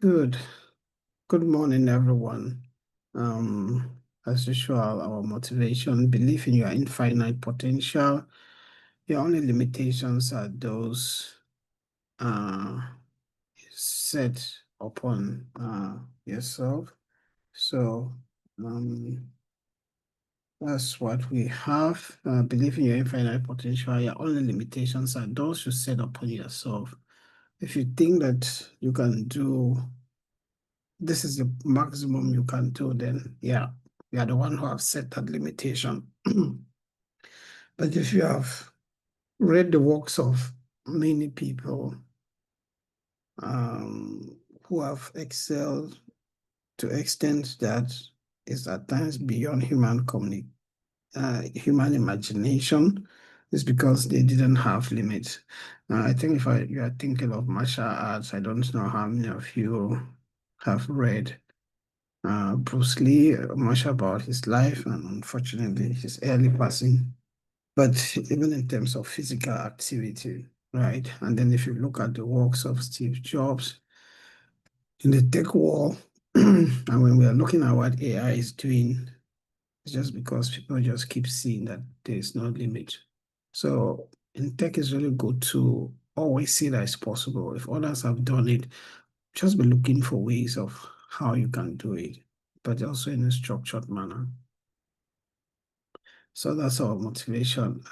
Good. Good morning, everyone. As usual, our motivation, believe in your infinite potential. Your only limitations are those uh, set upon yourself. So um, that's what we have. Believe in your infinite potential. Your only limitations are those you set upon yourself. If you think that you can do this is the maximum you can do, then yeah, you are the one who have set that limitation. But if you have read the works of many people who have excelled to extent that is at times beyond human imagination, is because they didn't have limits. I think if you are thinking of martial arts, I don't know how many of you have read Bruce Lee, much about his life and unfortunately his early passing. But even in terms of physical activity, right? And then if you look at the works of Steve Jobs in the tech world, and when we are looking at what AI is doing, it's just because people just keep seeing that there is no limit. So in tech, it's really good to always see that it's possible. If others have done it, just be looking for ways of how you can do it, but also in a structured manner. So that's our motivation.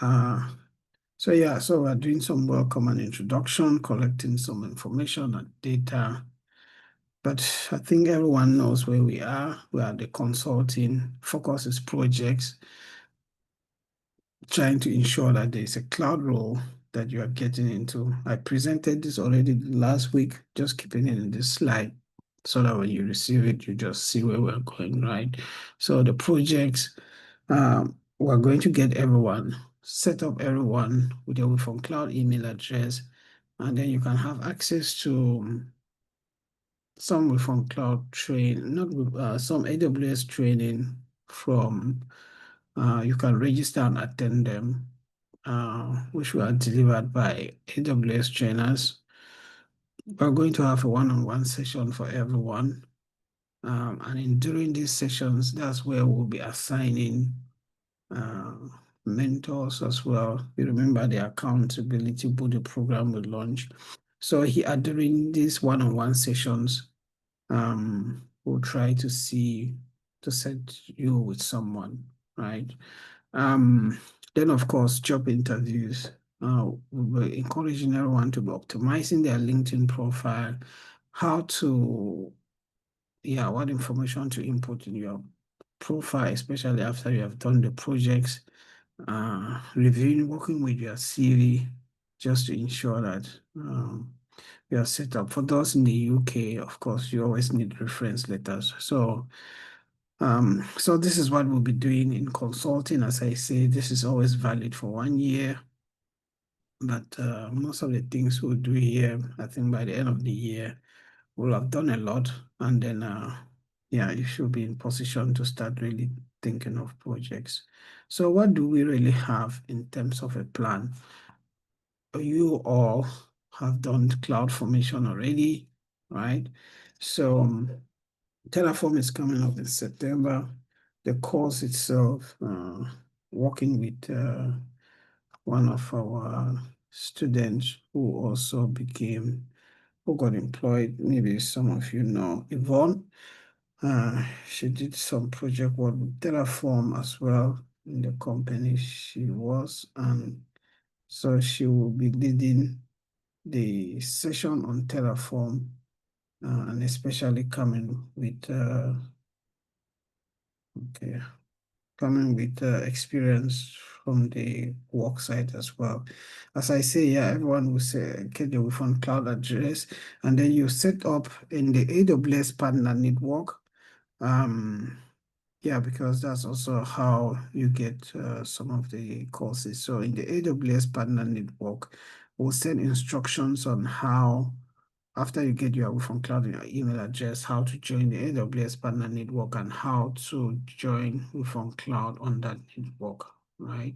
So yeah, so we're doing some welcome and introduction, collecting some information and data. But I think everyone knows where we are. We are the consulting, focus is projects, trying to ensure that there's a cloud role that you are getting into. I presented this already last week, just keeping it in this slide so that when you receive it, you just see where we're going, right? So the projects, we're going to get everyone, set up everyone with your WirfonCloud email address, and then you can have access to some WirfonCloud train, not some AWS training from you can register and attend them, which were delivered by AWS trainers. We're going to have a one-on-one session for everyone. During these sessions, that's where we'll be assigning uh, mentors as well. You remember the accountability body program we launched. So here during these one-on-one sessions, we'll try to set you with someone, right? Then of course, job interviews. We're encouraging everyone to be optimizing their LinkedIn profile, how to, yeah, what information to input in your profile, especially after you have done the projects, reviewing, working with your CV, just to ensure that you are set up. For those in the UK, of course, you always need reference letters. So this is what we'll be doing in consulting. As I say, this is always valid for 1 year, but most of the things we'll do here, I think by the end of the year, we'll have done a lot, and then yeah, you should be in position to start really thinking of projects. So what do we really have in terms of a plan? You all have done cloud formation already, right? So Terraform is coming up in September. The course itself, working with one of our students who got employed. Maybe some of you know Yvonne. She did some project work with Terraform as well in the company she was, and so she will be leading the session on Terraform, and especially okay, coming with experience from the work site as well. As I say, yeah, everyone will say, get your WirfonCloud address, and then you set up in the AWS partner network. Um, yeah, because that's also how you get some of the courses. So in the AWS partner network, we'll send instructions on how, after you get your WirfonCloud in your email address, how to join the AWS partner network and how to join WirfonCloud on that network, right?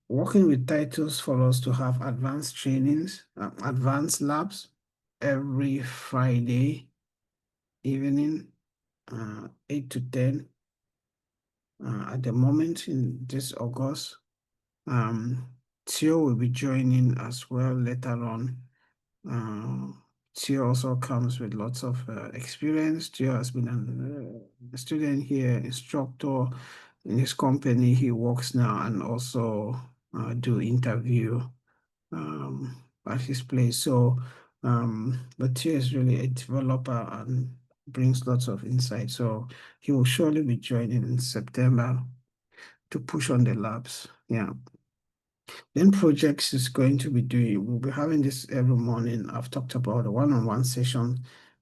Working with titles for us to have advanced trainings, advanced labs, every Friday evening, 8 to 10. At the moment in this August, um, Theo will be joining as well later on. Theo also comes with lots of experience. Theo has been a student here, instructor in his company. He works now and also do interview um, at his place. So, but Theo is really a developer and brings lots of insight. So he will surely be joining in September to push on the labs. Yeah. Then projects is going to be doing, we'll be having this every morning. I've talked about a one-on-one session.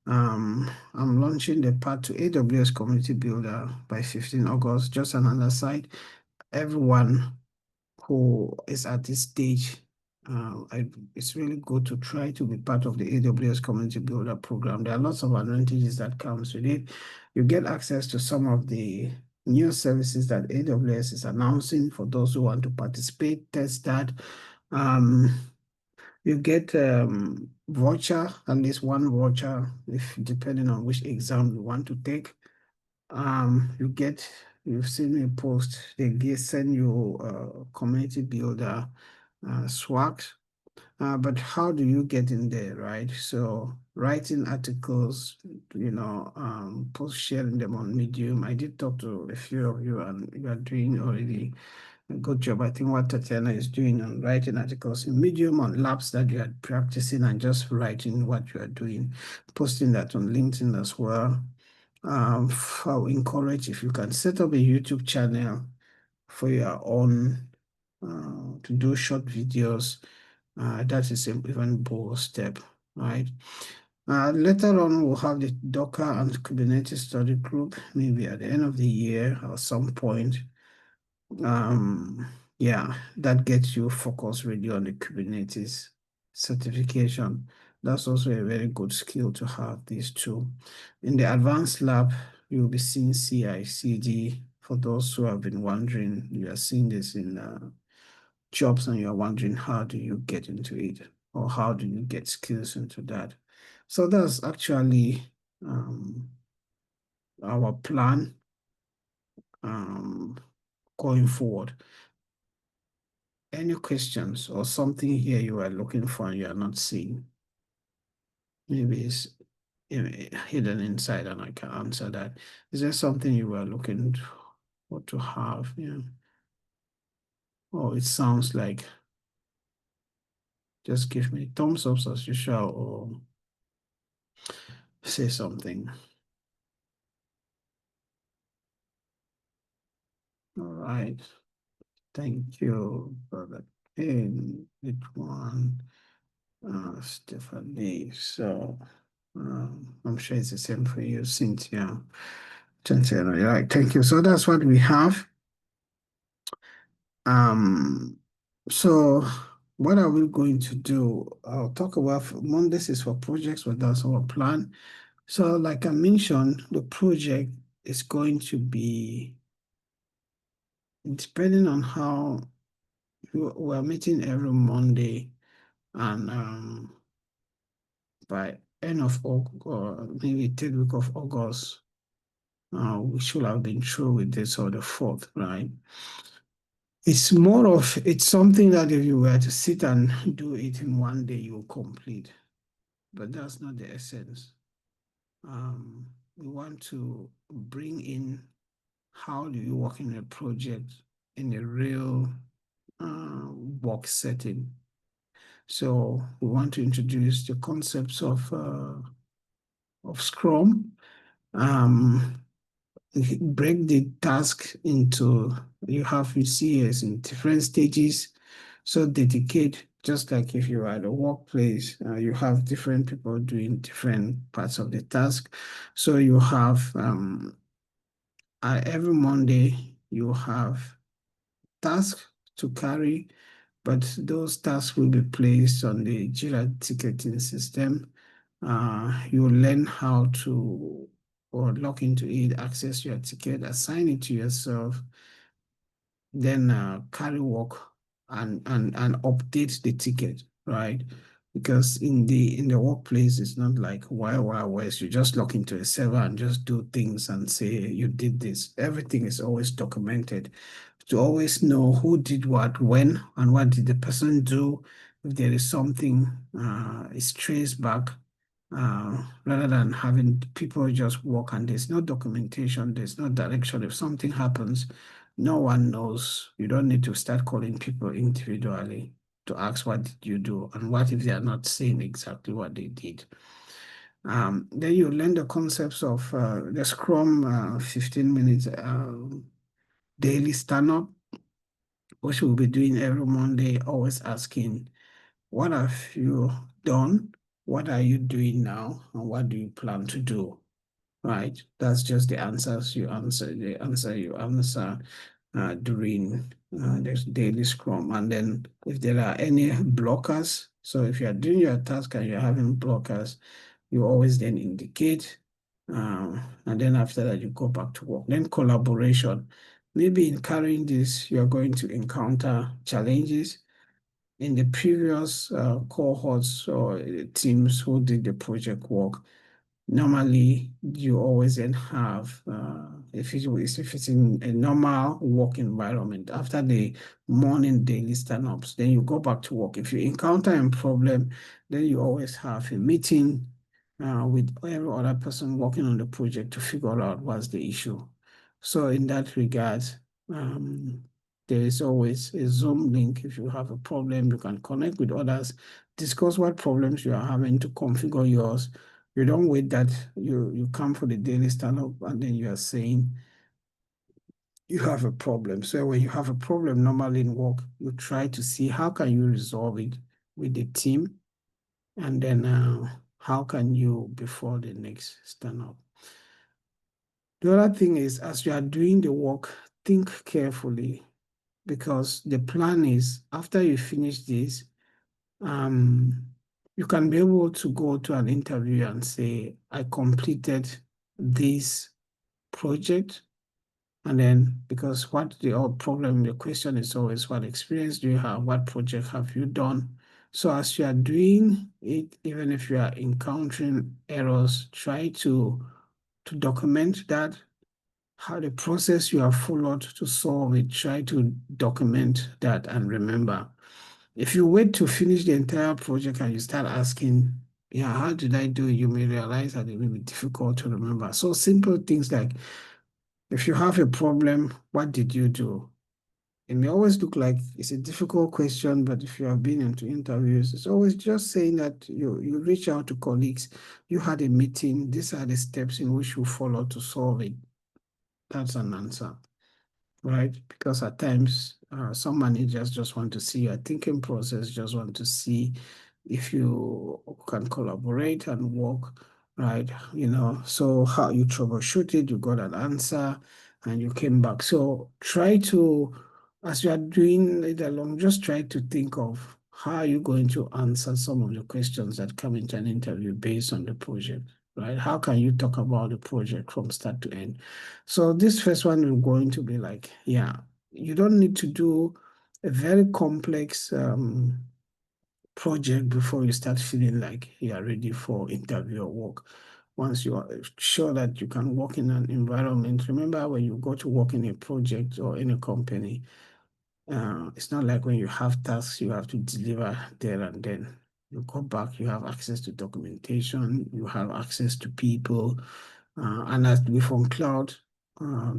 I'm launching the part to AWS Community Builder by 15 August. Just another side. Everyone who is at this stage, it's really good to try to be part of the AWS Community Builder program. There are lots of advantages that comes with it. You get access to some of the new services that AWS is announcing for those who want to participate, test that. Um, you get voucher, at least one voucher, if depending on which exam you want to take. You get, you've seen me post, send you community builder swag. But how do you get in there, right? So writing articles, post sharing them on Medium. I did talk to a few of you and you are doing already a good job. I think what Tatiana is doing on writing articles in Medium on labs that you are practicing and just writing what you are doing, posting that on LinkedIn as well. I would encourage if you can set up a YouTube channel for your own to do short videos. That is an even bold step, right? Later on, we'll have the Docker and Kubernetes study group, maybe at the end of the year or some point. Yeah, that gets you focused really on the Kubernetes certification. That's also a very good skill to have these two. In the advanced lab, you'll be seeing CI/CD. For those who have been wondering, you are seeing this in jobs and you're wondering how do you get into it or how do you get skills into that. So that's actually our plan going forward. Any questions or something here you are looking for and you are not seeing? Maybe it's hidden inside and I can answer that. Is there something you were looking for to have? Yeah. Oh, it sounds like just give me thumbs up as usual or say something. All right. Thank you, Brother King, Litwan, Stephanie. So I'm sure it's the same for you, Cynthia. Cynthia, you're right. Thank you. So that's what we have. Um, so what are we going to do? I'll talk about Mondays is for projects, but that's our plan. So like I mentioned, the project is going to be depending on how we're meeting every Monday and by end of August or maybe third week of August, we should have been through with this or the fourth, right? It's something that if you were to sit and do it in one day, you will complete, but that's not the essence. We want to bring in how do you work in a project in a real work setting. So we want to introduce the concepts of Scrum, um, break the task into, you see as in different stages. So dedicate, just like if you are at a workplace, you have different people doing different parts of the task. So you have, every Monday, you have tasks to carry, but those tasks will be placed on the Jira ticketing system. You learn how to or log into it, access your ticket, assign it to yourself, then carry work and update the ticket, right? because in the workplace, it's not like Wild West. You just log into a server and just do things and say you did this. Everything is always documented to always know who did what, when, and what did the person do. If there is something, it's traced back, rather than having people just walk and there's no documentation, there's no direction. If something happens, no one knows. You don't need to start calling people individually to ask what did you do and what if they are not saying exactly what they did. Then you learn the concepts of the Scrum 15 minutes daily stand-up, which we'll be doing every Monday, always asking, what have you done? What are you doing now? And what do you plan to do? Right? That's just the answers you answer, the answer you answer during this daily scrum. And then if there are any blockers, so if you are doing your task and you're having blockers, you always then indicate, and then after that you go back to work. Then collaboration. Maybe in carrying this, you're going to encounter challenges. In the previous cohorts or teams who did the project work, normally you always then have, if it's in a normal work environment, after the morning daily stand-ups, then you go back to work. If you encounter a problem, then you always have a meeting with every other person working on the project to figure out what's the issue. So in that regard, um, there is always a Zoom link. If you have a problem, you can connect with others, discuss what problems you are having to configure yours. You don't wait that you come for the daily stand-up and then you are saying you have a problem. So when you have a problem normally in work, you try to see how can you resolve it with the team, and then how can you before the next stand-up. The other thing is, as you are doing the work, think carefully, because the plan is after you finish this, um, you can be able to go to an interview and say, I completed this project. And then, because what the old problem, the question is always, what experience do you have? What project have you done? So as you are doing it, even if you are encountering errors, try to document that, how the process you have followed to solve it, try to document that and remember. If you wait to finish the entire project and you start asking, yeah, how did I do it? You may realize that it will be difficult to remember. So simple things like, if you have a problem, what did you do? It may always look like it's a difficult question, but if you have been into interviews, it's always just saying that you reach out to colleagues, you had a meeting, these are the steps in which you follow to solve it. That's an answer, right? Because at times, some managers just want to see your thinking process, just want to see if you can collaborate and work, right? So how you troubleshoot it, you got an answer, and you came back. So try to, as you are doing it along, just try to think of how are you going to answer some of the questions that come into an interview based on the project, right? How can you talk about the project from start to end? So this first one is going to be like, yeah, you don't need to do a very complex project before you start feeling like you are ready for interview or work. Once you are sure that you can work in an environment, remember when you go to work in a project or in a company, it's not like when you have tasks you have to deliver there and then. You go back, you have access to documentation, you have access to people, and as WirfonCloud,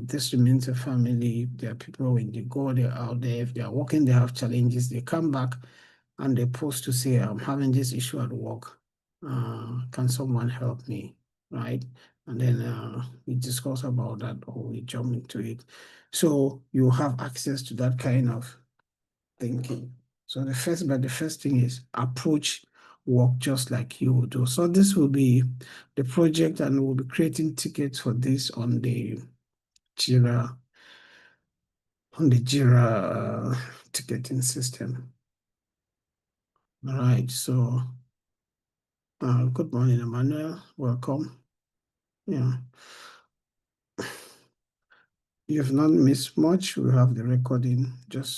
this remains a family. There are people when they go, they're out there. If they are working, they have challenges. They come back and they post to say, I'm having this issue at work. Can someone help me? Right? And then we discuss about that or we jump into it. So you have access to that kind of thinking. So the first thing is approach work just like you would do. So this will be the project, and we'll be creating tickets for this Jira, on the Jira ticketing system. All right. So good morning, Emmanuel. Welcome. Yeah. You've not missed much. We have the recording.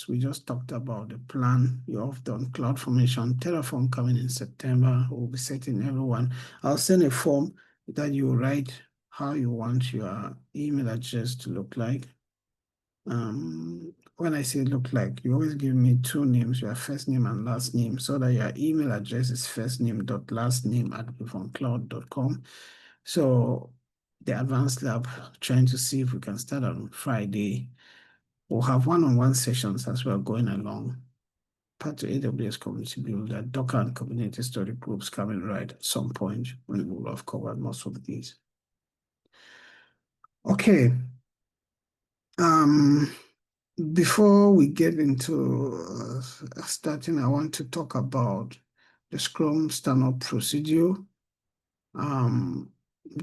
We just talked about the plan. You have done cloud formation, Terraform coming in September. We'll be setting everyone. I'll send a form that you write how you want your email address to look like. When I say look like, you always give me two names, your first name and last name, so that your email address is first name dot last name at WirfonCloud.com. So the advanced lab, trying to see if we can start on Friday. We'll have one-on-one sessions as we're going along. Part of AWS community builder, Docker and community study groups coming right at some point when we'll have covered most of these. Okay. Before we get into starting, I want to talk about the Scrum stand-up procedure.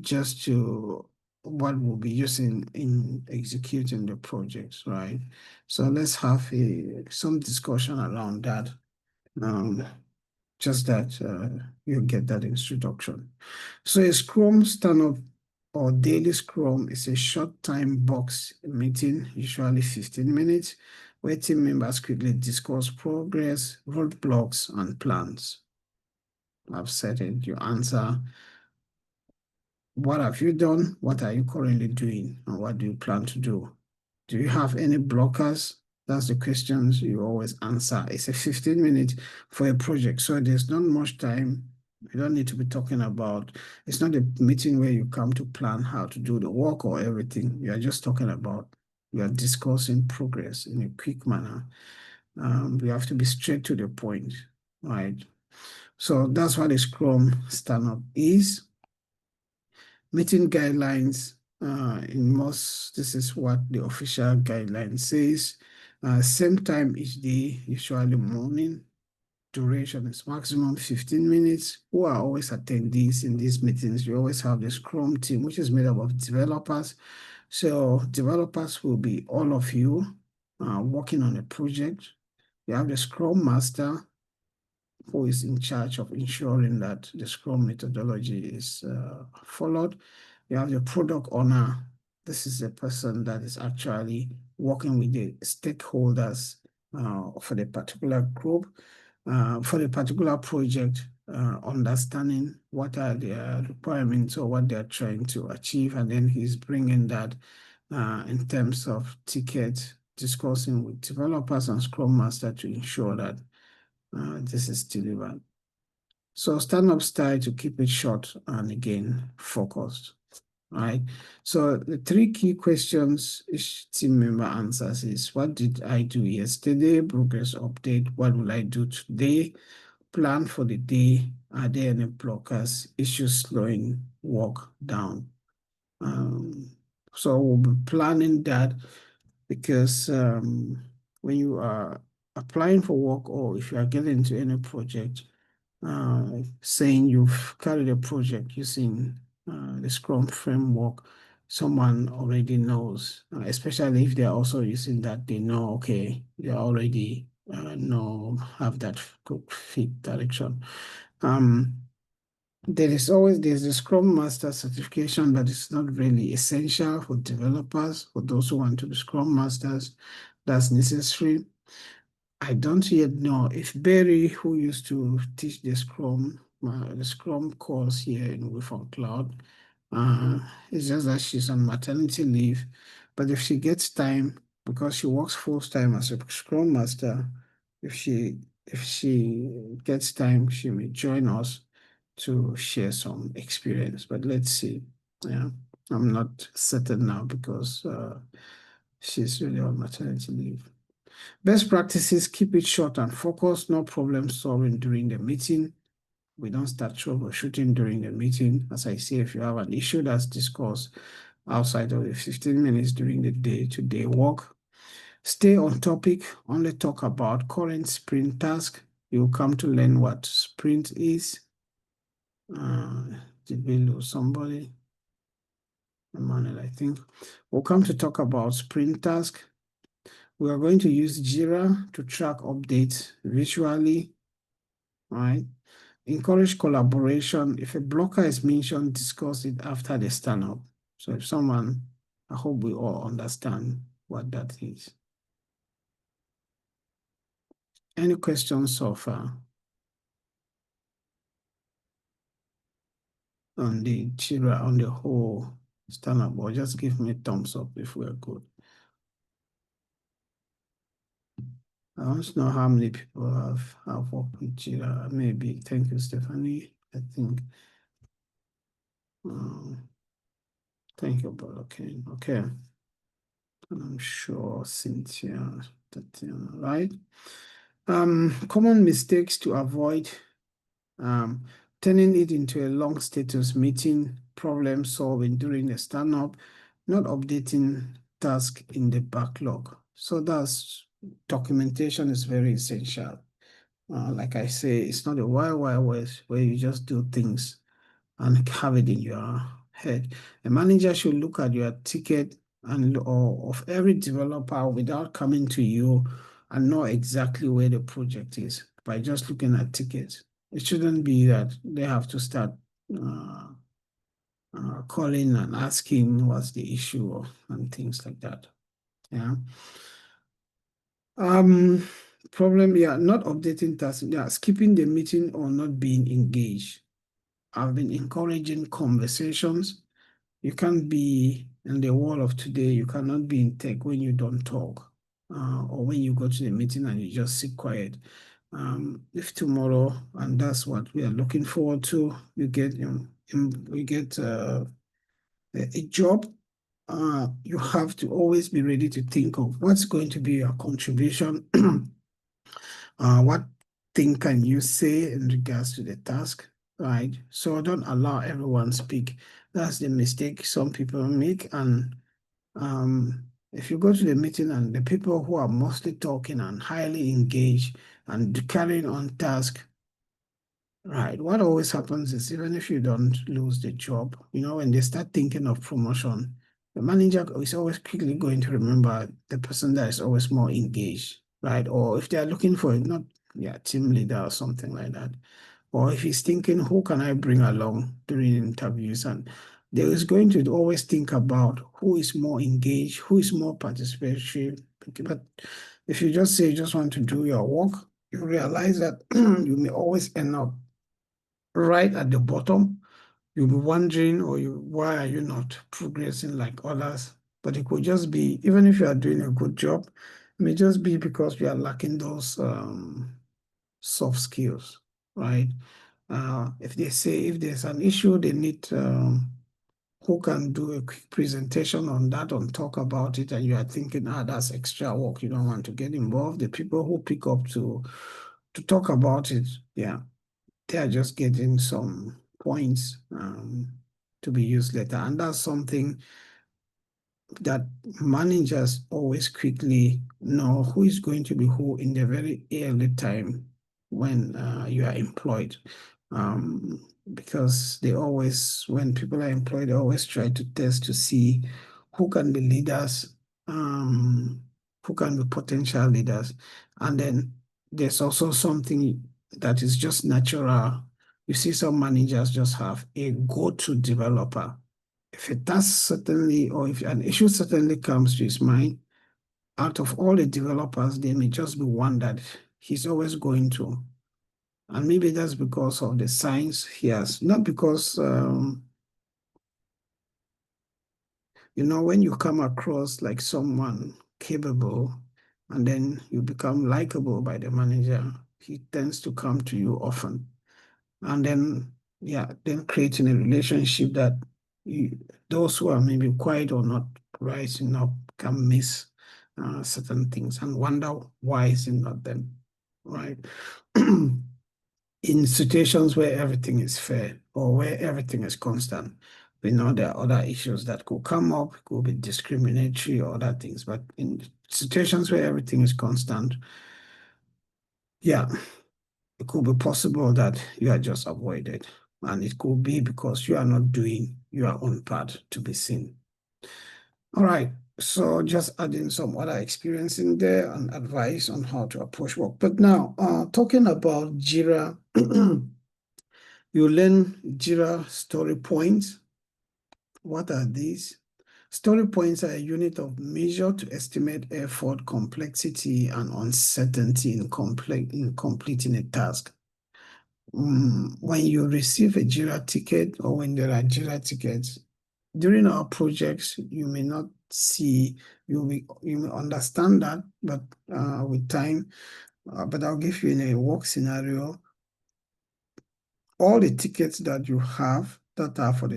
Just to what we'll be using in executing the projects, right? So let's have some discussion around that. Just that you get that introduction. So a Scrum stand-up or daily Scrum is a short time box meeting, usually 15 minutes, where team members quickly discuss progress, roadblocks, and plans. I've said it, you answer, what have you done? What are you currently doing? And what do you plan to do? Do you have any blockers? That's the questions you always answer. It's a 15 minutes for a project, so there's not much time. You don't need to be talking about, it's not a meeting where you come to plan how to do the work or everything. You are just talking about, you are discussing progress in a quick manner. You have to be straight to the point, right? So that's what a Scrum stand-up is. Meeting guidelines, this is what the official guideline says. Same time each day, usually morning. Duration is maximum 15 minutes. Who are always attendees in these meetings? You always have the Scrum team, which is made up of developers. So developers will be all of you working on a project. You have the Scrum Master, who is in charge of ensuring that the Scrum methodology is followed. You have the product owner. This is a person that is actually working with the stakeholders for the particular group, for the particular project, understanding what are their requirements or what they're trying to achieve. And then he's bringing that in terms of ticket, discussing with developers and Scrum Master to ensure that this is delivered. So stand-up style to keep it short and again, focused, right? So the three key questions each team member answers is, what did I do yesterday? Progress update. What will I do today? Plan for the day. Are there any blockers? Issues slowing work down? So we'll be planning that because when you are applying for work or if you are getting into any project, saying you've carried a project using the Scrum framework, someone already knows, especially if they're also using that, they know, okay, they already have that good fit direction. There's the Scrum Master certification, but it's not really essential for developers. For those who want to be Scrum Masters, that's necessary. I don't yet know if Barry, who used to teach the Scrum course here in WirfonCloud, it's just that she's on maternity leave. But if she gets time, because she works full time as a Scrum Master, if she gets time, she may join us to share some experience. But let's see. Yeah, I'm not certain now because she's really on maternity leave. Best practices, keep it short and focused, no problem solving during the meeting. We don't start troubleshooting during the meeting. As I say, if you have an issue that's discussed outside of the 15 minutes during the day-to-day work, stay on topic, only talk about current sprint task. You'll come to learn what sprint is. Did we lose somebody? Emmanuel, I think. We'll come to talk about sprint task. We are going to use Jira to track updates visually, right? Encourage collaboration. If a blocker is mentioned, discuss it after the stand-up. So if someone I hope we all understand what that is. Any questions so far on the Jira, on the whole stand-up, or just give me a thumbs up if we're good. I want to know how many people have worked with Jira. Maybe. Thank you, Stephanie. I think. Um, thank you, Brother Ken. Okay. I'm sure Cynthia, Tatiana, right? Common mistakes to avoid. Um, turning it into a long status meeting, problem solving during the stand-up, not updating task in the backlog. So that's documentation is very essential. Like I say, it's not a wild, wild west where you just do things and have it in your head. A manager should look at your ticket and or of every developer without coming to you and know exactly where the project is by just looking at tickets. It shouldn't be that they have to start uh, calling and asking what's the issue and things like that. Yeah. Um, Problem, yeah, not updating tasks, yeah, skipping the meeting or not being engaged. I've been encouraging conversations. You can't be in the world of today, you cannot be in tech when you don't talk, or when you go to the meeting and you just sit quiet. If tomorrow, and that's what we are looking forward to, you get we get a job, you have to always be ready to think of what's going to be your contribution. What thing can you say in regards to the task, right? So don't allow everyone speak. That's the mistake some people make. And if you go to the meeting and the people who are mostly talking and highly engaged and carrying on task, right, what always happens is even if you don't lose the job, when they start thinking of promotion, the manager is always quickly going to remember the person that is always more engaged, right? Or if they are looking for not team leader or something like that. Or if he's thinking, who can I bring along during interviews? And there is going to always think about who is more engaged, who is more participatory. But if you just say you just want to do your work, you realize that you may always end up right at the bottom. You'll be wondering, why are you not progressing like others? But it could just be, even if you are doing a good job, it may just be because you are lacking those soft skills, right? If they say if there's an issue, they need who can do a quick presentation on that and talk about it, and you are thinking, that's extra work. You don't want to get involved. The people who pick up to talk about it, yeah, they are just getting some points to be used later. And that's something that managers always quickly know who is going to be who in the very early time when you are employed. Because when people are employed, they always try to test to see who can be leaders, who can be potential leaders. And then there's also something that is just natural. You see some managers just have a go-to developer. If a task certainly, or if an issue certainly comes to his mind, out of all the developers, there may just be one that he's always going to. And maybe that's because of the science he has, not because, when you come across like someone capable and then you become likable by the manager, he tends to come to you often. And then, then creating a relationship that those who are maybe quiet or not rising up can miss certain things and wonder why is it not them, right? In situations where everything is fair or where everything is constant, we know there are other issues that could come up, could be discriminatory or other things. But in situations where everything is constant, yeah, it could be possible that you are just avoided. And it could be because you are not doing your own part to be seen. All right. So just adding some other experience in there and advice on how to approach work. But now, talking about Jira, you learn Jira story points. What are these? Story points are a unit of measure to estimate effort, complexity, and uncertainty in completing a task. When you receive a Jira ticket or when there are Jira tickets, during our projects, you may not see, you may understand that, but with time, but I'll give you in a work scenario, all the tickets that you have that are for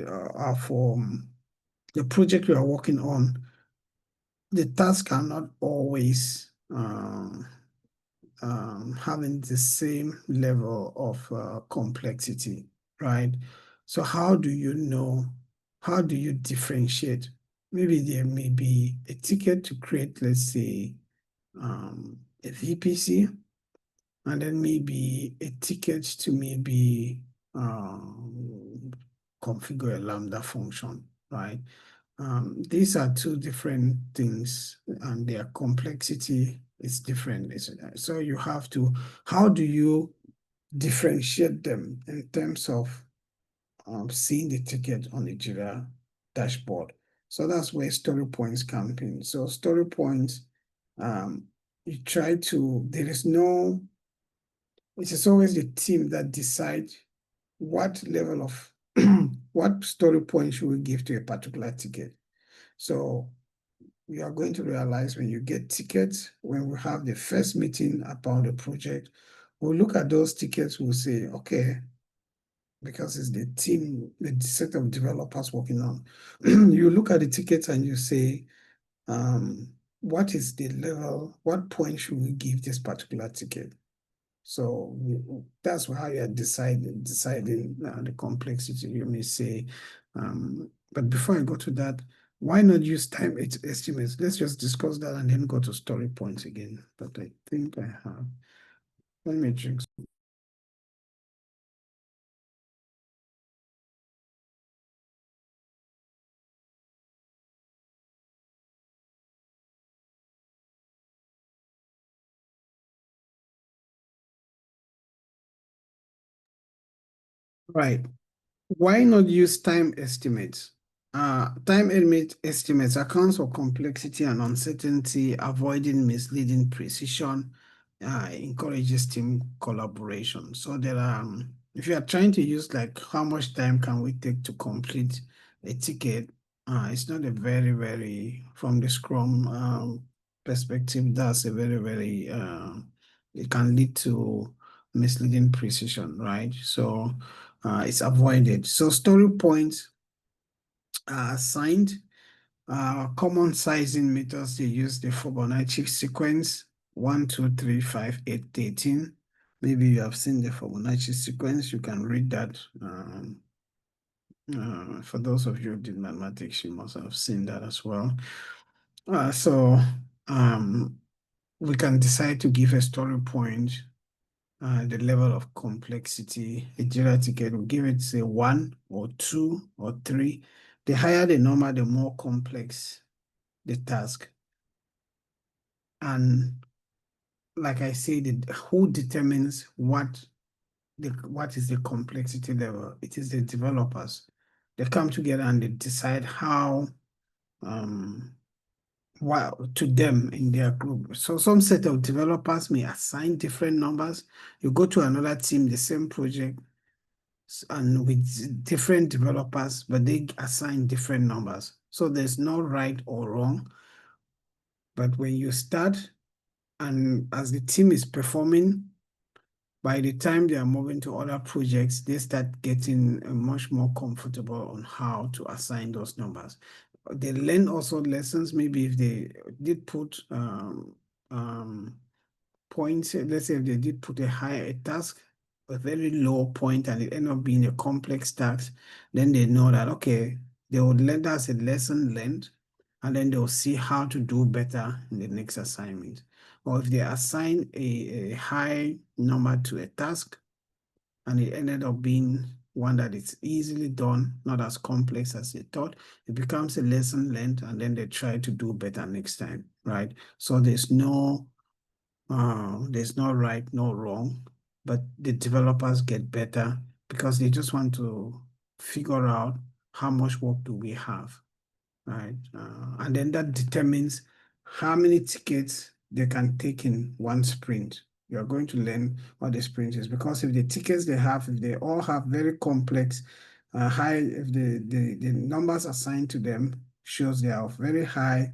the project you are working on, the tasks are not always having the same level of complexity, right? So how do you know? How do you differentiate? Maybe there may be a ticket to create, let's say, a VPC, and then maybe a ticket to maybe configure a Lambda function, right? These are two different things, and their complexity is different. So you have to, how do you differentiate them in terms of seeing the ticket on the Jira dashboard? So that's where story points come in. So story points, um, you try to, there is no, it is always the team that decides what level of, what story point should we give to a particular ticket. So you are going to realize when you get tickets, when we have the first meeting about the project, we'll look at those tickets, we'll say, okay, because it's the team, the set of developers working on. You look at the tickets and you say, what is the level, what point should we give this particular ticket? So that's how you are deciding the complexity, you may say. But before I go to that, why not use time estimates? Let's just discuss that and then go to story points again. But I think I have. Let me drink. Right. Why not use time estimates? Estimates accounts for complexity and uncertainty, avoiding misleading precision, encourages team collaboration. So there are, if you are trying to use like how much time can we take to complete a ticket, it's not a very, from the Scrum perspective, that's a very, it can lead to misleading precision, right? So it's avoided. So story points are assigned. Common sizing methods, they use the Fibonacci sequence 1, 2, 3, 5, 8, 13. Maybe you have seen the Fibonacci sequence. You can read that. For those of you who did mathematics, you must have seen that as well. So we can decide to give a story point the level of complexity. A Jira ticket will give it, say, 1 or 2 or 3. The higher the number, the more complex the task. And like I said, who determines what is the complexity level? It is the developers. They come together and they decide how to them in their group. So some set of developers may assign different numbers. You go to another team, the same project, and with different developers, but they assign different numbers. So there's no right or wrong. But when you start and as the team is performing, by the time they are moving to other projects, they start getting much more comfortable on how to assign those numbers. They learn also lessons, maybe if they did put points, let's say if they did put a task, a very low point, and it ended up being a complex task, then they know that, okay, they would learn that as a lesson learned, and then they'll see how to do better in the next assignment. Or if they assign a high number to a task, and it ended up being one that is easily done, not as complex as they thought, it becomes a lesson learned, and then they try to do better next time, right? So there's no right, no wrong, but the developers get better because they just want to figure out how much work do we have. right? And then that determines how many tickets they can take in one sprint. You're going to learn what the sprint is, because if the tickets they have, if they all have very complex, if the numbers assigned to them shows they are of very high,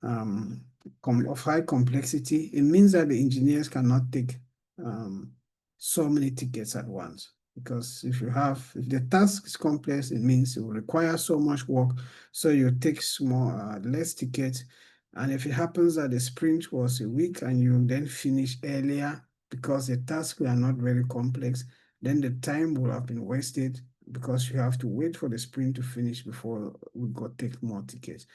of high complexity, it means that the engineers cannot take um, so many tickets at once. Because if the task is complex, it means it will require so much work, so you take less tickets. And if it happens that the sprint was a week and you then finish earlier because the tasks were not very complex, then the time will have been wasted because you have to wait for the sprint to finish before we go take more tickets.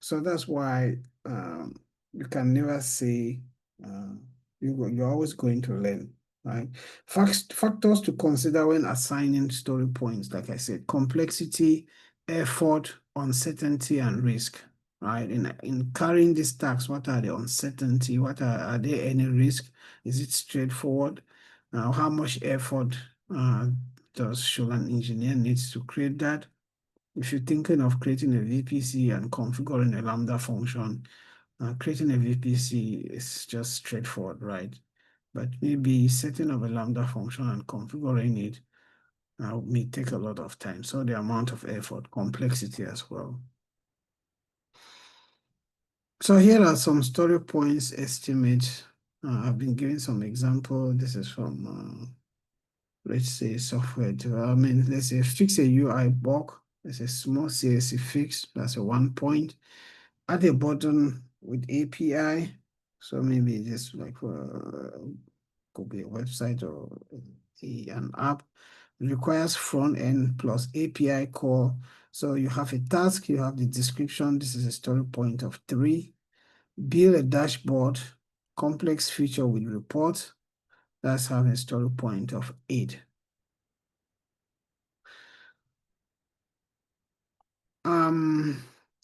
So that's why you can never say uh, you're always going to learn, right? Factors to consider when assigning story points, like I said, complexity, effort, uncertainty, and risk, right? In carrying these tasks, what are the uncertainty? Are there any risk? Is it straightforward? How much effort uh, should an engineer needs to create that? If you're thinking of creating a VPC and configuring a Lambda function, creating a VPC is just straightforward, right? But maybe setting up a Lambda function and configuring it may take a lot of time. So the amount of effort, complexity as well. So here are some story points estimates. I've been giving some example. This is from, let's say, software development. Let's say fix a UI bug. There's a small CSC fix. That's a 1 point. Add a button with API. So maybe just like could be a website or an app. It requires front end plus API call. So you have a task, you have the description. This is a story point of 3. Build a dashboard, complex feature with report. That's having a story point of 8.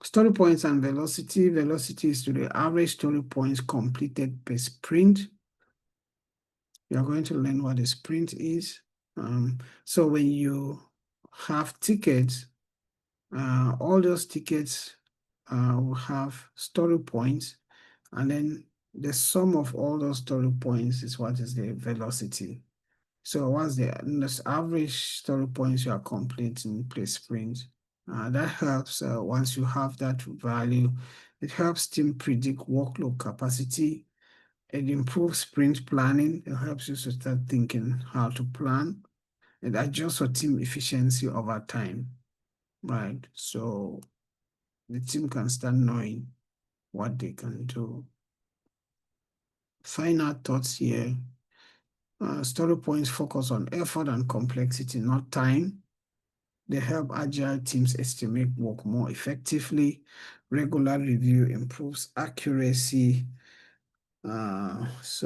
Story points and velocity. Velocity is to the average story points completed per sprint. You are going to learn what a sprint is. So when you have tickets, all those tickets will have story points, and then the sum of all those story points is what is the velocity. So what's the average story points you are completing per sprint? That helps once you have that value, it helps team predict workload capacity. It improves sprint planning. It helps you to start thinking how to plan. It adjusts for team efficiency over time, right? So the team can start knowing what they can do. Final thoughts here. Story points focus on effort and complexity, not time. They help agile teams estimate work more effectively. Regular review improves accuracy. Those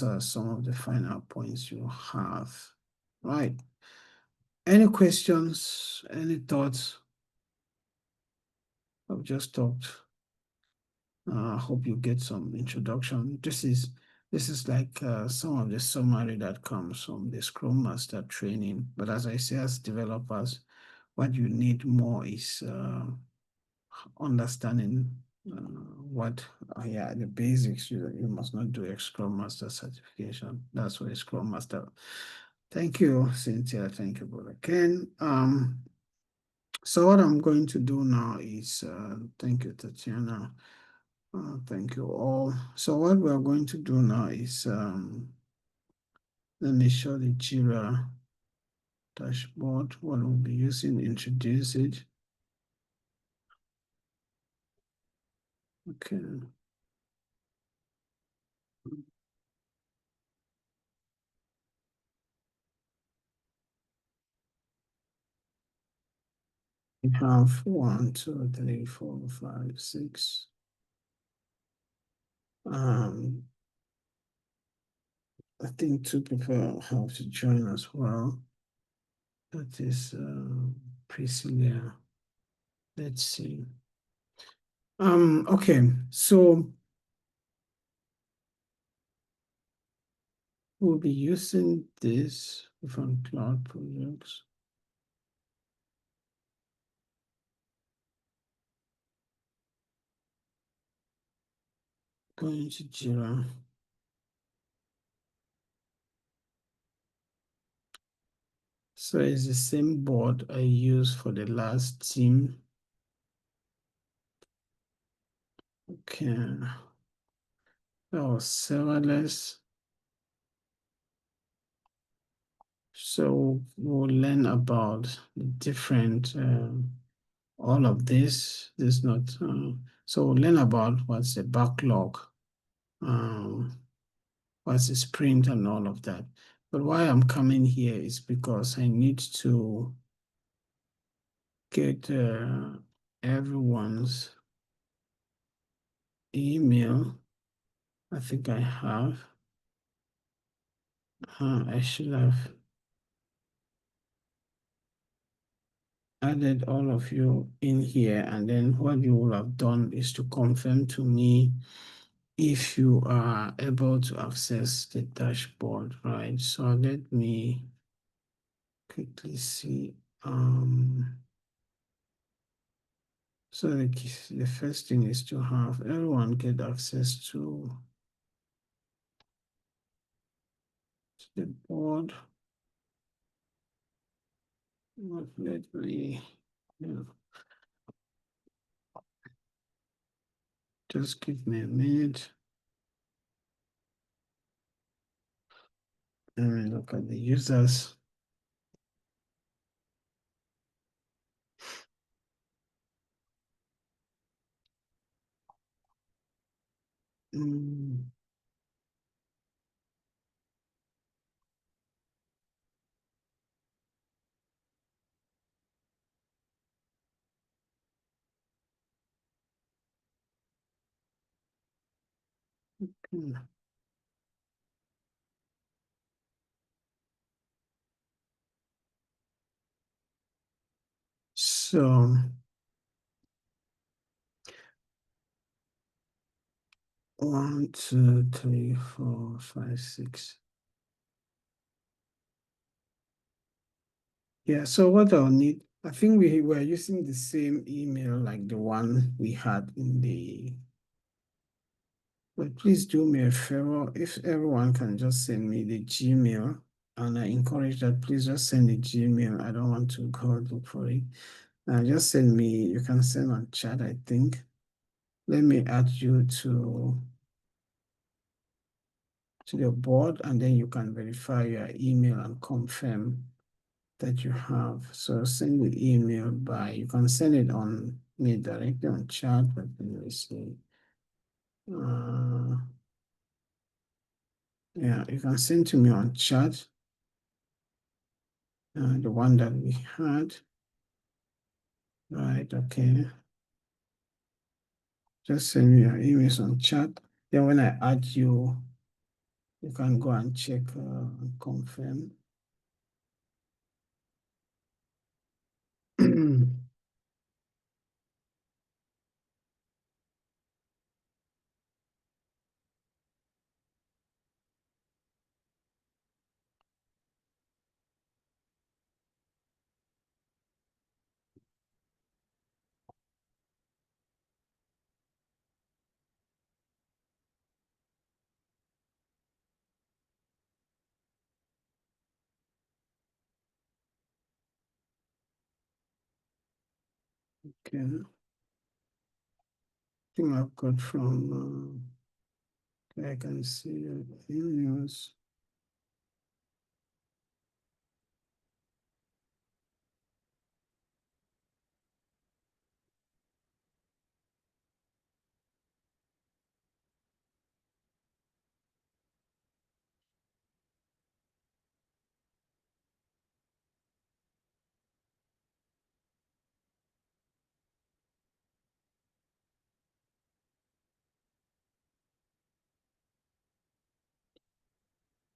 are some of the final points you have. Right. Any questions? Any thoughts? I've just talked. I hope you get some introduction. This is like some of the summary that comes from the Scrum Master training. But as I say, as developers, what you need more is understanding the basics. You must not do a Scrum Master certification. That's what a Scrum Master. Thank you, Cynthia. Thank you, Brother Ken. So what I'm going to do now is, thank you, Tatiana. Thank you all. So what we're going to do now is, let me show the Jira dashboard. What we'll be using, introduce it. Okay. We have 1, 2, 3, 4, 5, 6. I think 2 people have to join as well. That is Priscilla. Let's see. Okay, so we'll be using this from Cloud Projects. Going to Jira. So it's the same board I used for the last team. Okay. That was serverless. So we'll learn about the different, all of this. This not, so we'll learn about what's the backlog, um, what's the sprint and all of that. But why I'm coming here is because I need to get everyone's email. I think I have. I should have added all of you in here, and then what you will have done is to confirm to me if you are able to access the dashboard, right? So let me quickly see. So the first thing is to have everyone get access to the board. Let me, yeah, just give me a minute. Let me look at the users. Mm, okay. So 1, 2, 3, 4, 5, 6. Yeah, so what I'll need, I think we were using the same email like the one we had in the, but please do me a favor, if everyone can just send me the Gmail, and I encourage that, please just send the Gmail. I don't want to go look for it. Just send me, you can send on chat, I think. Let me add you to the board, and then you can verify your email and confirm that you have. So send the email by, you can send it on me directly on chat, but let me see. Yeah, you can send to me on chat, the one that we had. Right, okay. Just send me your emails on chat. Then when I add you, you can go and check and confirm. Okay, I think I've got from, I can see your emails.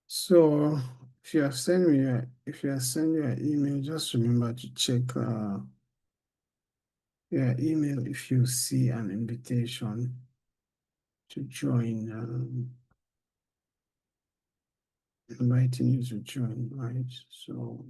So if you have sent me if you have sent your email, just remember to check your email if you see an invitation to join, inviting you to join, right? So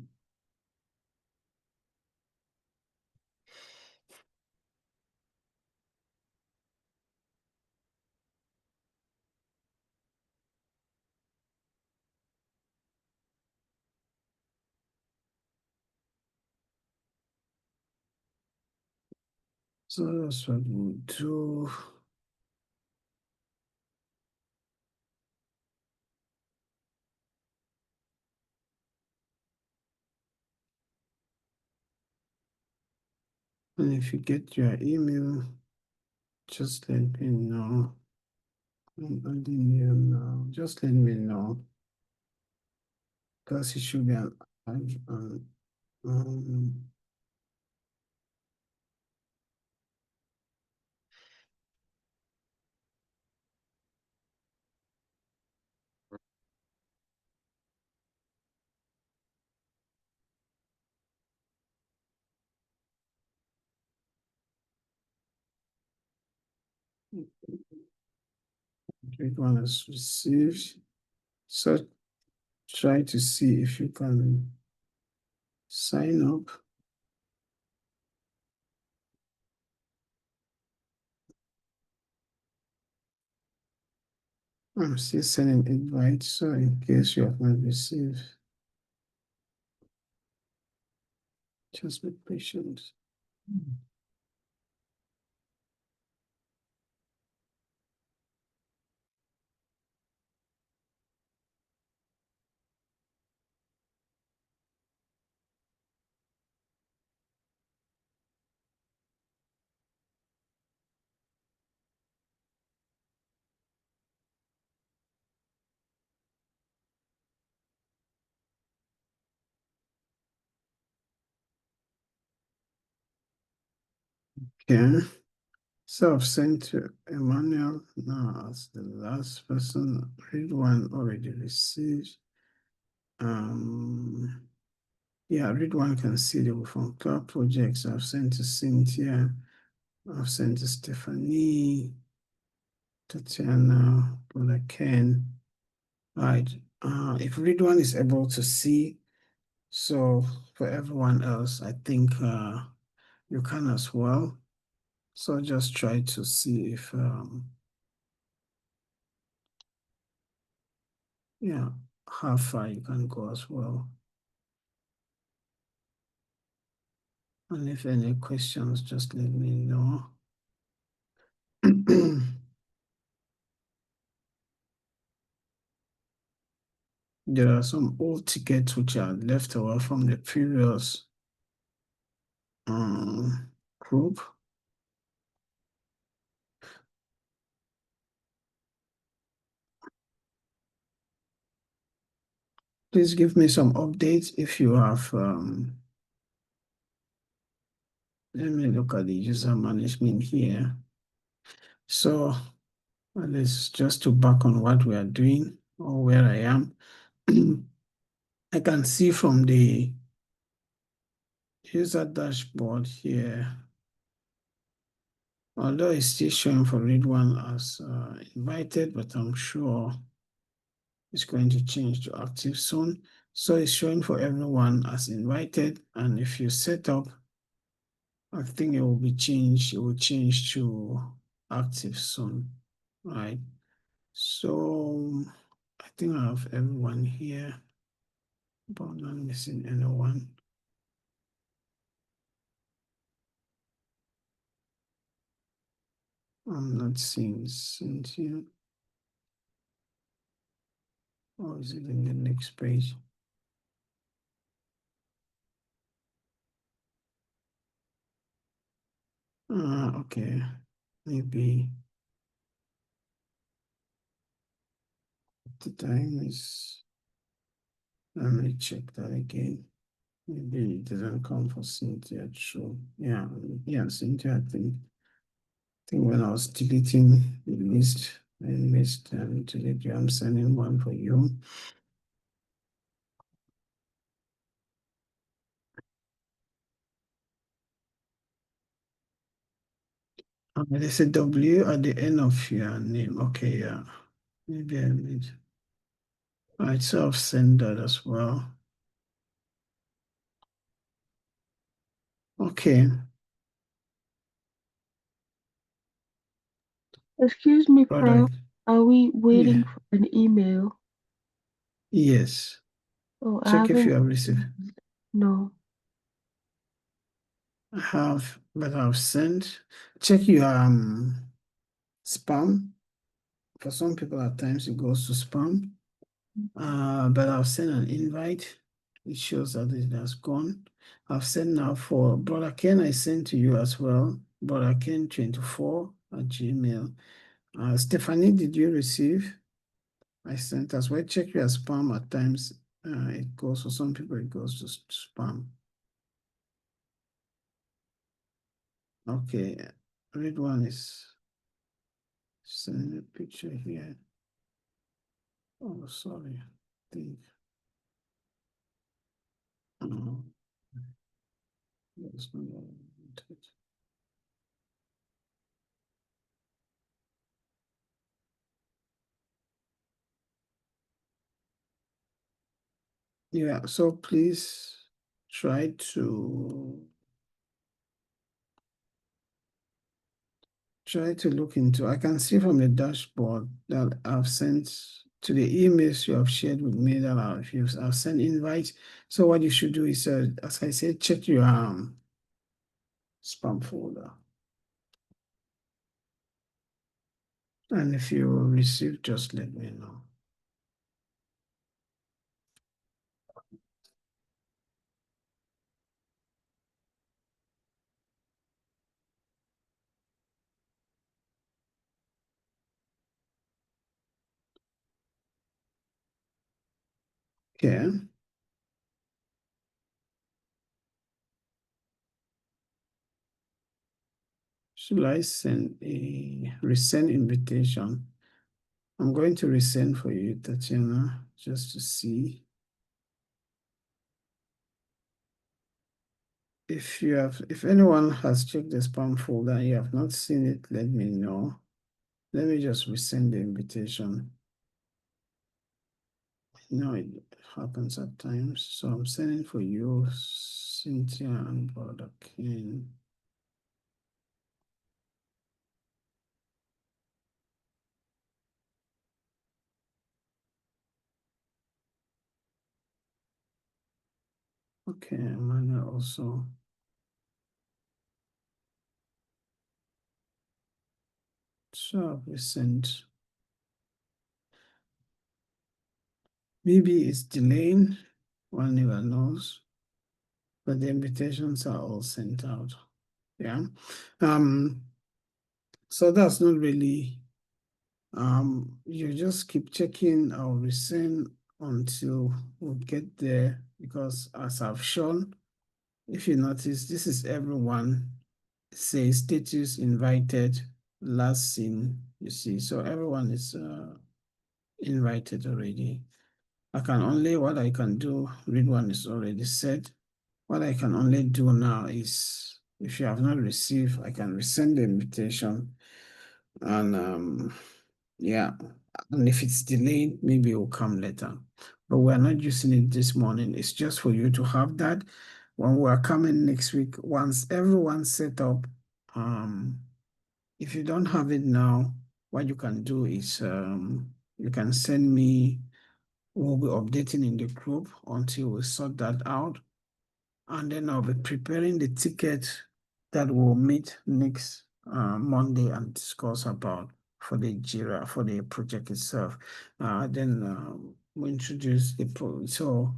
So that's what we'll do. And if you get your email, just let me know. I'm adding you now. Just let me know. Because it should be um, great one is received. So try to see if you can sign up. I'm still sending invites, so in case you have not received, just be patient. Okay, so I've sent to Emmanuel now as the last person. Read one already received. Yeah, read one can see the WirfonCloud projects. I've sent to Cynthia. I've sent to Stephanie, Tatiana, Brother Ken. Right. If read one is able to see, so for everyone else, I think you can as well. So just try to see if yeah, how far you can go as well. And if any questions, just let me know. There are some old tickets which are left over from the previous group. Please give me some updates if you have. Let me look at the user management here. So let's just to back on what we are doing or where I am. I can see from the user dashboard here, although it's still showing for read one as invited, but I'm sure it's going to change to active soon. So it's showing for everyone as invited. And if you set up, I think it will be changed. It will change to active soon, right? So I think I have everyone here, but I'm not missing anyone. I'm not seeing Cynthia. Or is it in the next page? Okay. Maybe the time is, let me check that again. Maybe it doesn't come for Cynthia, true. Yeah, Cynthia, I think when I was deleting the list, I missed delete you. I'm sending one for you. There's a W at the end of your name. Okay, yeah. Maybe I made. All right, so I've sent that as well. Okay. Excuse me, Prof. Product. Are we waiting Yeah. for an email? Yes. Oh, I Check if you haven't. have received. No. I have, but I've sent. Check your spam. For some people, at times it goes to spam. But I've sent an invite. It shows that it has gone. I've sent now for Brother Ken. I sent to you as well. Brother Ken 24 at Gmail. Stephanie, did you receive? I sent as well. Check your spam at times. It goes for some people, it goes to spam. Okay, read one is sending a picture here. Oh, sorry. I think uh, that's not what I wanted. Yeah, so please try to look into. I can see from the dashboard that I've sent to the emails you have shared with me that I've sent invites. So what you should do is, as I said, check your spam folder. And if you receive, just let me know. Okay. Should I send a resend invitation? I'm going to resend for you, Tatiana, just to see. If anyone has checked the spam folder and you have not seen it, let me know. Let me just resend the invitation. It happens at times. So I'm sending for you, Cynthia and Brother Ken. Okay, Amanda also. So I've resent. Maybe it's delaying, one never knows, but the invitations are all sent out. Yeah. So that's not really, you just keep checking. I'll resend until we get there, because as I've shown, if you notice, this is everyone. Say status invited, last seen, you see. So everyone is invited already. What I can do, read one is already set. What I can only do now is, if you have not received, I can resend the invitation. And yeah, and if it's delayed, maybe it will come later. But we're not using it this morning. It's just for you to have that. When we're coming next week, once everyone's set up, if you don't have it now, what you can do is you can send me. We'll be updating in the group until we sort that out. And then I'll be preparing the ticket that we'll meet next Monday and discuss about for the JIRA, for the project itself. Then we introduce the so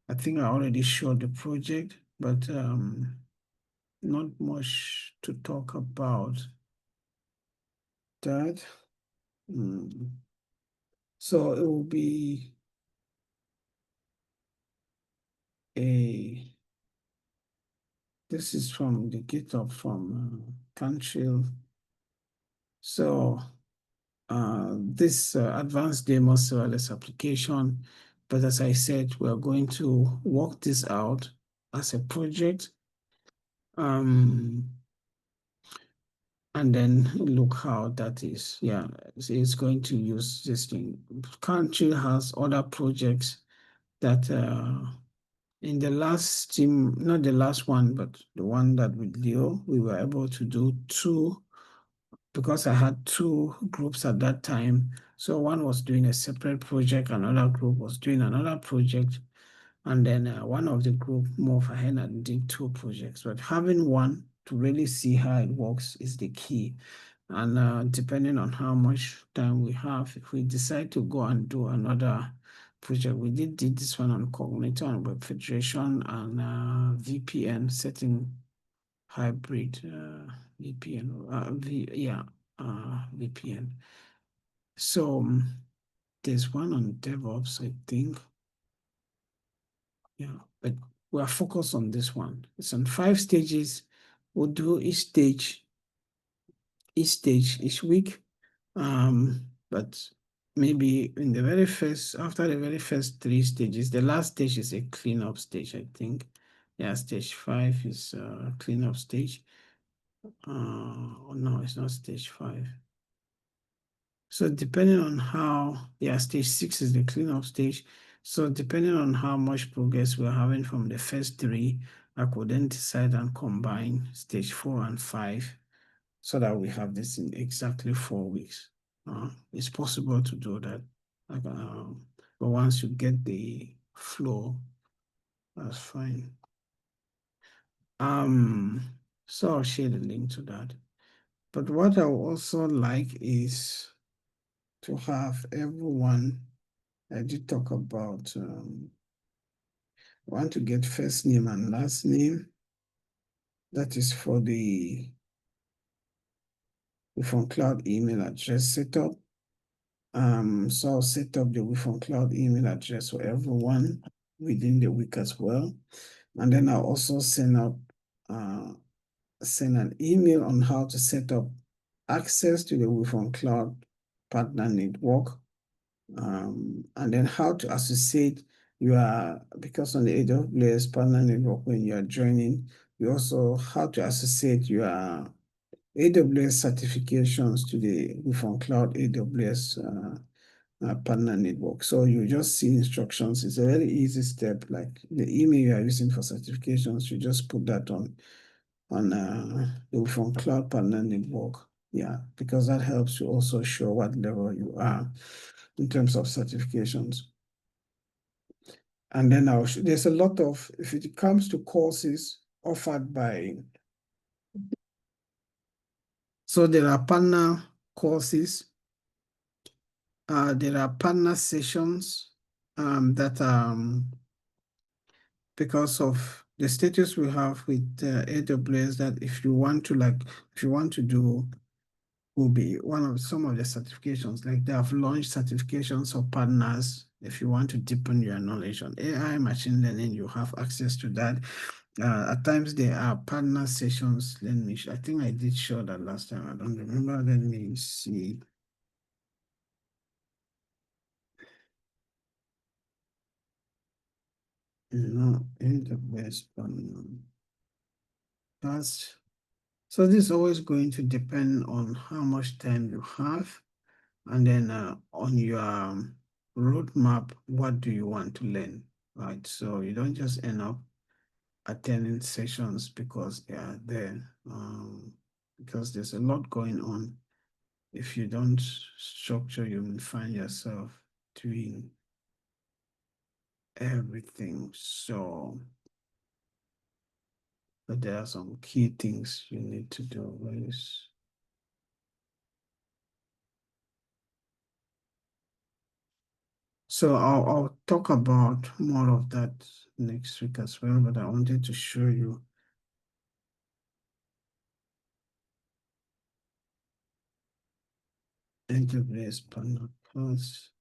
I think I already showed the project, but not much to talk about that. So it will be a this is from the GitHub from Cantrell. So this advanced demo serverless application, but as I said, we're going to work this out as a project, and then look how that is. Yeah, it's going to use this thing. Country has other projects that in the last team, not the last one, but the one that with Leo, we were able to do two, because I had two groups at that time. So one was doing a separate project, another group was doing another project. And then one of the group moved ahead and did 2 projects. But having one to really see how it works is the key. And depending on how much time we have, if we decide to go and do another project, we did this one on Cognitor and Web Federation and VPN setting hybrid VPN, VPN. So there's one on DevOps, I think. Yeah, but we are focused on this one. It's on 5 stages. We'll do each week. But maybe in the very first, after the very first 3 stages, the last stage is a cleanup stage, I think. Yeah, stage 5 is cleanup stage. Oh no, it's not stage 5. So depending on how, yeah, stage 6 is the cleanup stage. So depending on how much progress we're having from the first 3, I could then decide and combine stage 4 and 5 so that we have this in exactly 4 weeks. It's possible to do that. Like, but once you get the flow, that's fine. So I'll share the link to that. But what I would also like is to have everyone. I did talk about want to get first name and last name. That is for the WirfonCloud email address setup. So I'll set up the WirfonCloud email address for everyone within the week as well. And then I'll also send an email on how to set up access to the WirfonCloud partner network. And then how to associate because on the AWS partner network, when you are joining, you also how to associate your AWS certifications to the WirfonCloud AWS partner network. So you just see instructions. It's a very easy step. Like the email you are using for certifications, you just put that on the WirfonCloud partner network. Yeah, because that helps you also show what level you are in terms of certifications. And then there's a lot of, if it comes to courses offered by, so there are partner courses, there are partner sessions that because of the status we have with AWS, that if you want to do, will be one of some of the certifications, like they have launched certifications for partners. If you want to deepen your knowledge on AI, machine learning, you have access to that. At times there are partner sessions. I think I did show that last time. I don't remember. Let me see. AWS partner. So this is always going to depend on how much time you have, and then on your roadmap, what do you want to learn, right? So you don't just end up attending sessions because they are there, because there's a lot going on. If you don't structure, you will find yourself doing everything. So, but there are some key things you need to do. So I'll talk about more of that next week as well, but I wanted to show you AWS partner course.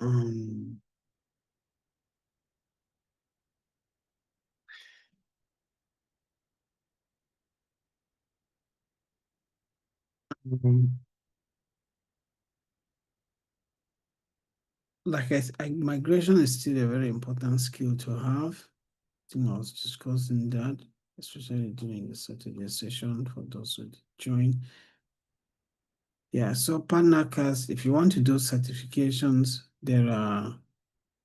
Um, um, like migration is still a very important skill to have. I think I was discussing that, especially during the Saturday session for those who join. Yeah, so partnercast, if you want to do certifications, there are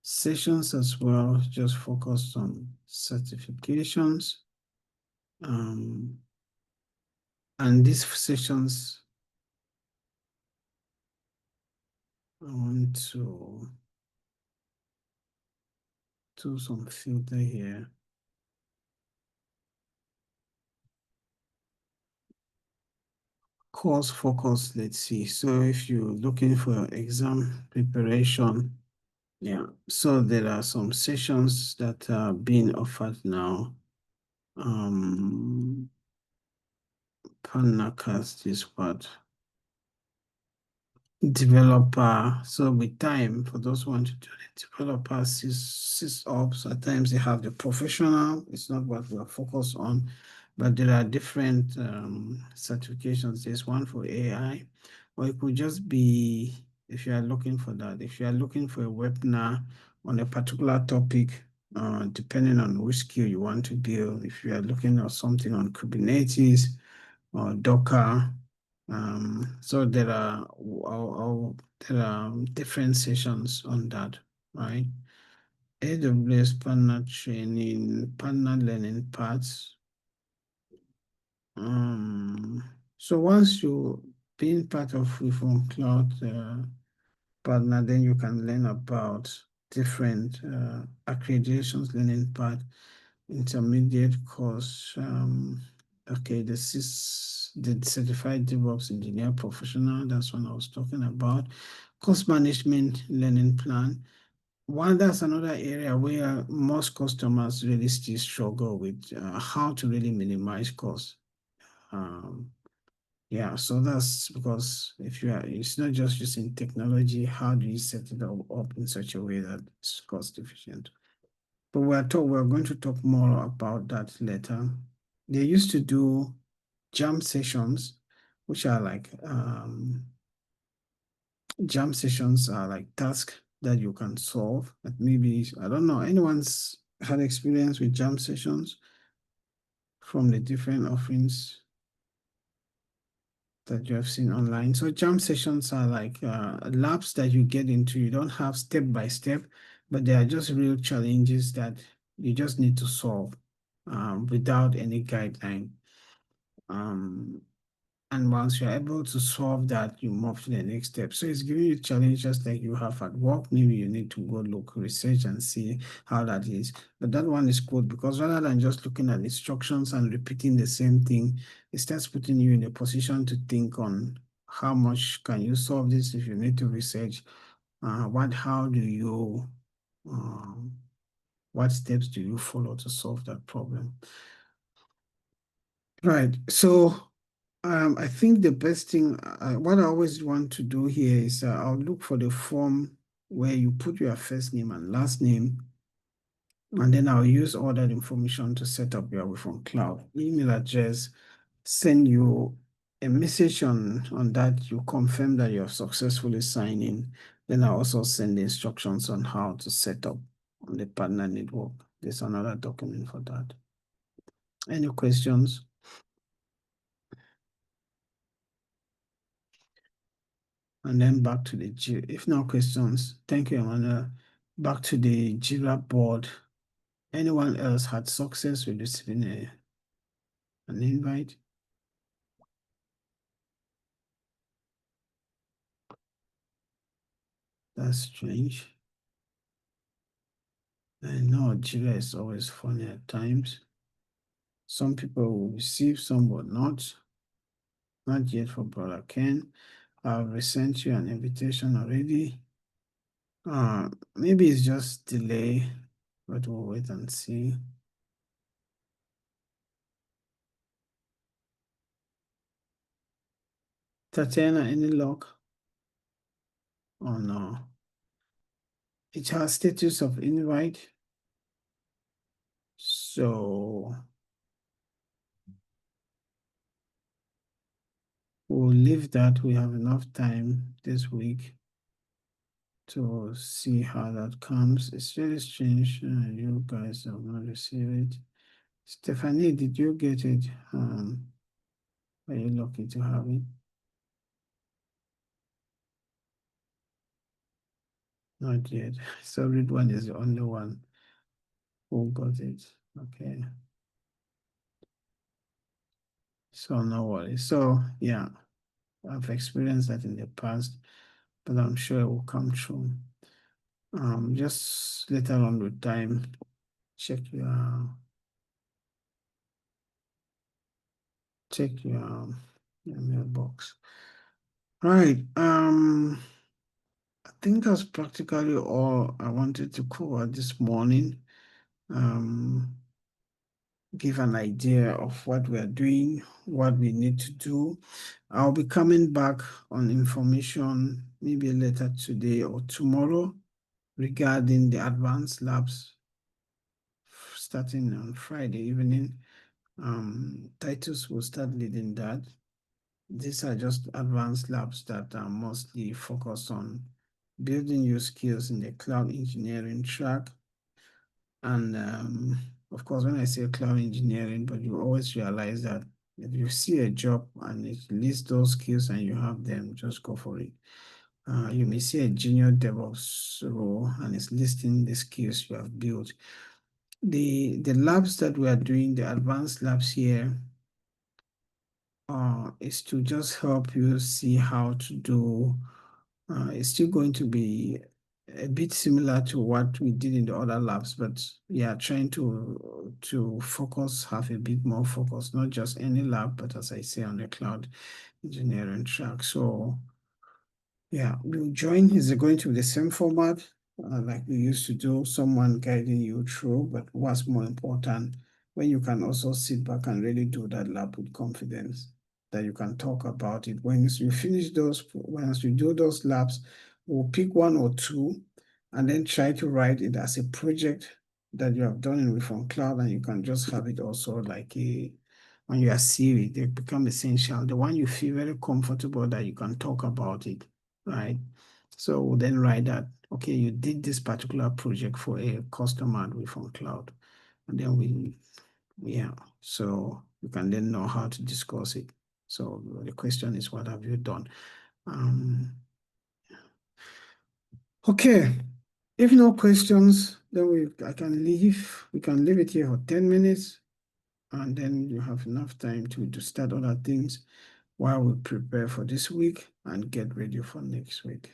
sessions as well, just focused on certifications. And these sessions, I want to do some filter here. Course focus, let's see. So if you're looking for exam preparation, yeah, so there are some sessions that are being offered now. Panacast is what? Developer. So with time, for those who want to do the developer sys ops, at times they have the professional. It's not what we are focused on, but there are different certifications. There's one for AI, or it could just be if you are looking for that. If you are looking for a webinar on a particular topic, depending on which skill you want to build, if you are looking at something on Kubernetes or Docker. So there are different sessions on that, right? AWS partner training, partner learning paths. So once you being part of WirfonCloud partner, then you can learn about different accreditations, learning path, intermediate course. Okay, the certified DevOps engineer professional. That's what I was talking about. Cost management learning plan. One, that's another area where most customers really still struggle with how to really minimize costs. Um, yeah, so that's because if you are, it's not just using technology, how do you set it up in such a way that it's cost efficient? But we're going to talk more about that later. They used to do jam sessions, which are like jam sessions are like tasks that you can solve. But maybe I don't know, anyone's had experience with jam sessions from the different offerings that you have seen online. So jam sessions are like labs that you get into. You don't have step by step, but they are just real challenges that you just need to solve without any guideline. Um, and once you're able to solve that, you move to the next step. So it's giving you challenges like you have at work. Maybe you need to go look, research, and see how that is. But that one is good because rather than just looking at instructions and repeating the same thing, it starts putting you in a position to think on how much can you solve this if you need to research. How do you, um, what steps do you follow to solve that problem? Right. So I think the best thing, what I always want to do here is I'll look for the form where you put your first name and last name, and then I'll use all that information to set up your WirfonCloud email address, send you a message on that you confirm that you're successfully signing. Then I'll also send the instructions on how to set up on the partner network. There's another document for that. Any questions? And then back to the if no questions, thank you, Emmanuel. Back to the Jira board. Anyone else had success with receiving an invite? That's strange. I know Jira is always funny at times. Some people will receive, some will not. Not yet for Brother Ken. I've resent you an invitation already. Maybe it's just delay, but we'll wait and see. Tatiana, any luck? Oh no. It has status of invite. So we'll leave that. We have enough time this week to see how that comes. It's very strange. You guys have not received it. Stephanie, did you get it? Are you lucky to have it? Not yet. So Ridwan is the only one who got it. Okay. So no worries. So yeah, I've experienced that in the past. but I'm sure it will come true. Just later on with time, check your mailbox. Right. I think that's practically all I wanted to cover this morning. Give an idea of what we are doing, what we need to do. I'll be coming back on information maybe later today or tomorrow regarding the advanced labs starting on Friday evening. Titus will start leading that. These are just advanced labs that are mostly focused on building your skills in the cloud engineering track. And of course, when I say cloud engineering, but you always realize that if you see a job and it lists those skills and you have them, just go for it. You may see a junior DevOps role and it's listing the skills you have built. The labs that we are doing, the advanced labs here, is to just help you see how to do. It's still going to be a bit similar to what we did in the other labs, but yeah, trying to focus, have a bit more focus, not just any lab, but as I say, on the cloud engineering track. So yeah, we'll join. Is it going to be the same format like we used to do, someone guiding you through? But what's more important, when you can also sit back and really do that lab with confidence, that you can talk about it. Once you finish those, once you do those labs, we'll pick one or two and then try to write it as a project that you have done in WirfonCloud, and you can just have it also like a on your CV. They become essential. The one you feel very comfortable that you can talk about it, right? So we'll then write that, okay, you did this particular project for a customer with WirfonCloud. And then yeah, so you can then know how to discuss it. So the question is, what have you done? Okay, if no questions, then I can leave. We can leave it here for 10 minutes, and then you have enough time to start other things while we prepare for this week and get ready for next week.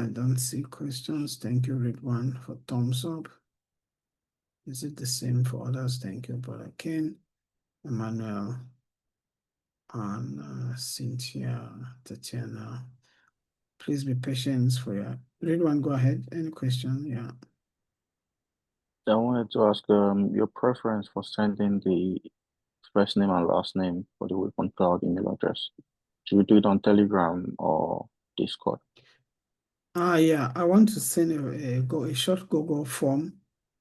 I don't see questions. Thank you, Ridwan, for thumbs up. Is it the same for others? Thank you, Brother Ken, Emmanuel, and Cynthia, Tatiana. Please be patient for your Ridwan. Go ahead. Any question? Yeah. I wanted to ask your preference for sending the first name and last name for the WirfonCloud email address. Should we do it on Telegram or Discord? Yeah, I want to send a short Google form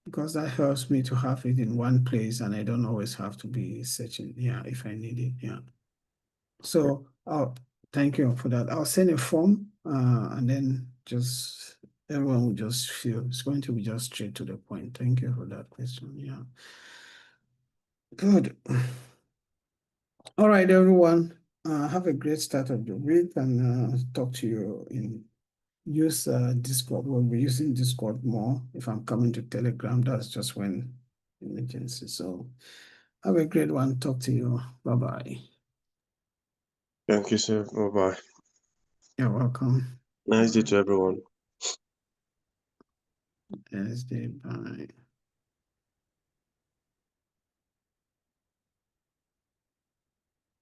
because that helps me to have it in one place and I don't always have to be searching, yeah, if I need it, yeah. So, thank you for that. I'll send a form and then just everyone will just feel it's going to be just straight to the point. Thank you for that question, yeah. Good. All right, everyone. Have a great start of the week and talk to you in use Discord. We'll be using Discord more. If I'm coming to Telegram, that's just when emergency. So have a great one. Talk to you. Bye-bye. Thank you, sir. Bye-bye. You're welcome. Nice day to everyone. Yes, bye.